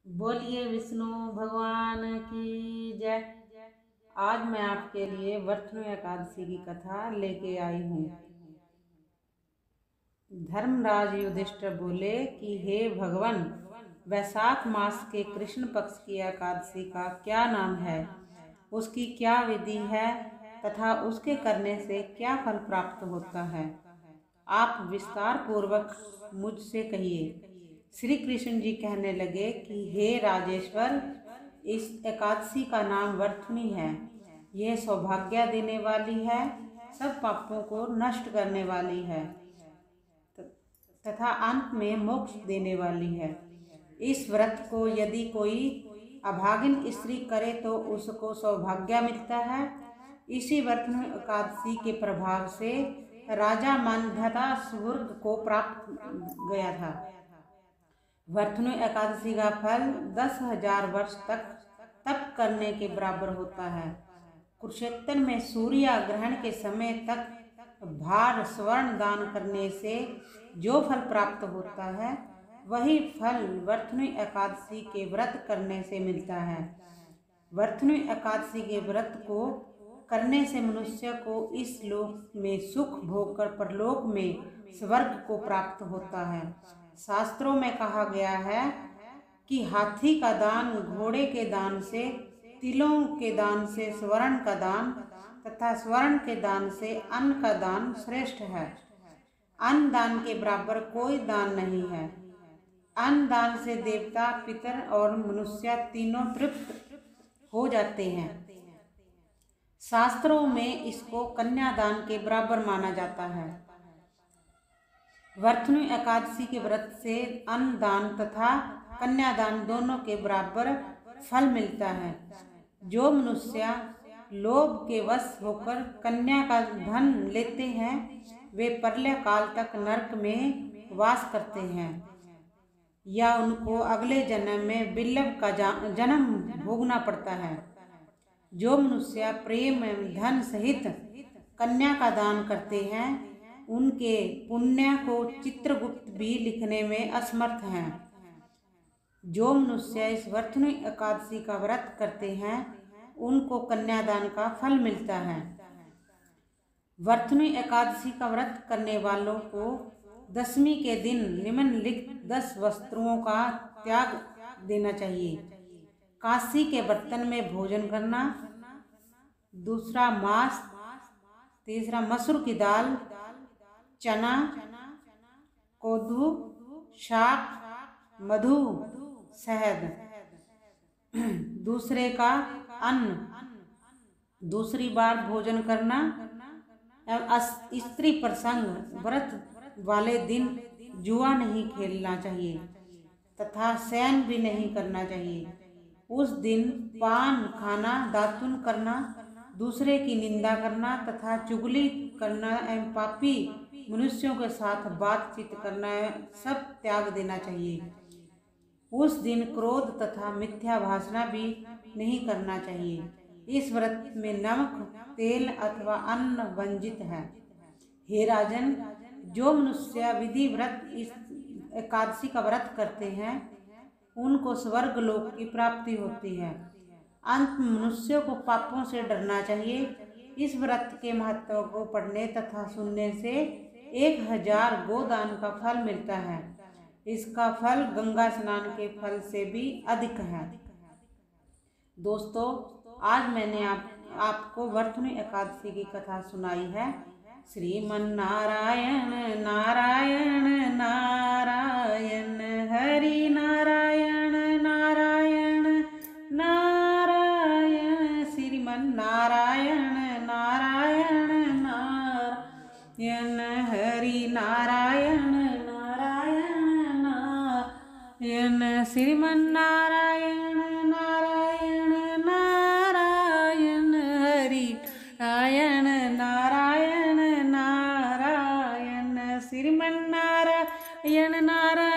बोलिए विष्णु भगवान की जय। आज मैं आपके लिए वर्तनु एकादशी की कथा लेके आई हूँ। धर्मराज युधिष्ठिर बोले कि हे भगवान, वैशाख मास के कृष्ण पक्ष की एकादशी का क्या नाम है, उसकी क्या विधि है तथा उसके करने से क्या फल प्राप्त होता है, आप विस्तार पूर्वक मुझसे कहिए। श्री कृष्ण जी कहने लगे कि हे राजेश्वर, इस एकादशी का नाम वर्तनी है। यह सौभाग्य देने वाली है, सब पापों को नष्ट करने वाली है तथा अंत में मोक्ष देने वाली है। इस व्रत को यदि कोई अभागिन स्त्री करे तो उसको सौभाग्य मिलता है। इसी वर्तनु एकादशी के प्रभाव से राजा मानधता स्वर्ग को प्राप्त गया था। वर्तनु एकादशी का फल 10,000 वर्ष तक तप करने के बराबर होता है। कुरुक्षेत्र में सूर्य ग्रहण के समय तक भार स्वर्ण दान करने से जो फल प्राप्त होता है, वही फल वर्तनु एकादशी के व्रत करने से मिलता है। वर्तनु एकादशी के व्रत को करने से मनुष्य को इस लोक में सुख भोगकर परलोक में स्वर्ग को प्राप्त होता है। शास्त्रों में कहा गया है कि हाथी का दान घोड़े के दान से, तिलों के दान से स्वर्ण का दान तथा स्वर्ण के दान से अन्न का दान श्रेष्ठ है। अन्न दान के बराबर कोई दान नहीं है। अन्न दान से देवता, पितर और मनुष्य तीनों तृप्त हो जाते हैं। शास्त्रों में इसको कन्यादान के बराबर माना जाता है। वर्तनु एकादशी के व्रत से अन्न दान तथा कन्यादान दोनों के बराबर फल मिलता है। जो मनुष्य लोभ के वश होकर कन्या का धन लेते हैं, वे प्रलय काल तक नरक में वास करते हैं या उनको अगले जन्म में बिल्लव का जन्म भोगना पड़ता है। जो मनुष्य प्रेम एवं धन सहित कन्या का दान करते हैं, उनके पुण्य को चित्रगुप्त भी लिखने में असमर्थ हैं। जो मनुष्य इस वर्तनु एकादशी का व्रत करते हैं, उनको कन्यादान का फल मिलता है। वर्तनु एकादशी का व्रत करने वालों को दशमी के दिन निम्नलिखित 10 वस्तुओं का त्याग देना चाहिए। कांसी के बर्तन में भोजन करना, दूसरा मांस, तीसरा मसूर की दाल, चना, कोदू, शाक, मधु, शहद। दूसरे का अन्न, दूसरी बार भोजन करना एवं स्त्री प्रसंग व्रत वाले दिन जुआ नहीं खेलना चाहिए तथा शयन भी नहीं करना चाहिए। उस दिन पान खाना, दातुन करना, दूसरे की निंदा करना तथा चुगली करना एवं पापी मनुष्यों के साथ बातचीत करना सब त्याग देना चाहिए। उस दिन क्रोध तथा मिथ्या भाषण भी नहीं करना चाहिए। इस व्रत में नमक, तेल अथवा अन्न वर्जित है। हे राजन, जो मनुष्य विधि व्रत इस एकादशी का व्रत करते हैं, उनको स्वर्ग लोक की प्राप्ति होती है। अंत में मनुष्य को पापों से डरना चाहिए। इस व्रत के महत्व को पढ़ने तथा सुनने से 1,000 गोदान का फल मिलता है। इसका फल गंगा स्नान के फल से भी अधिक है। दोस्तों, आज मैंने आपको वर्तनु एकादशी की कथा सुनाई है। श्रीमन नारायण नारायण नारायण, हरि नारायण नारायण नारायण, श्रीमन नारायण नारायण नारायण, हरि नारायण नारायण नारायण, श्रीमन नारायण नारायण नारायण, हरि नारायण नारायण नारायण, श्रीमन नारायण नारायण।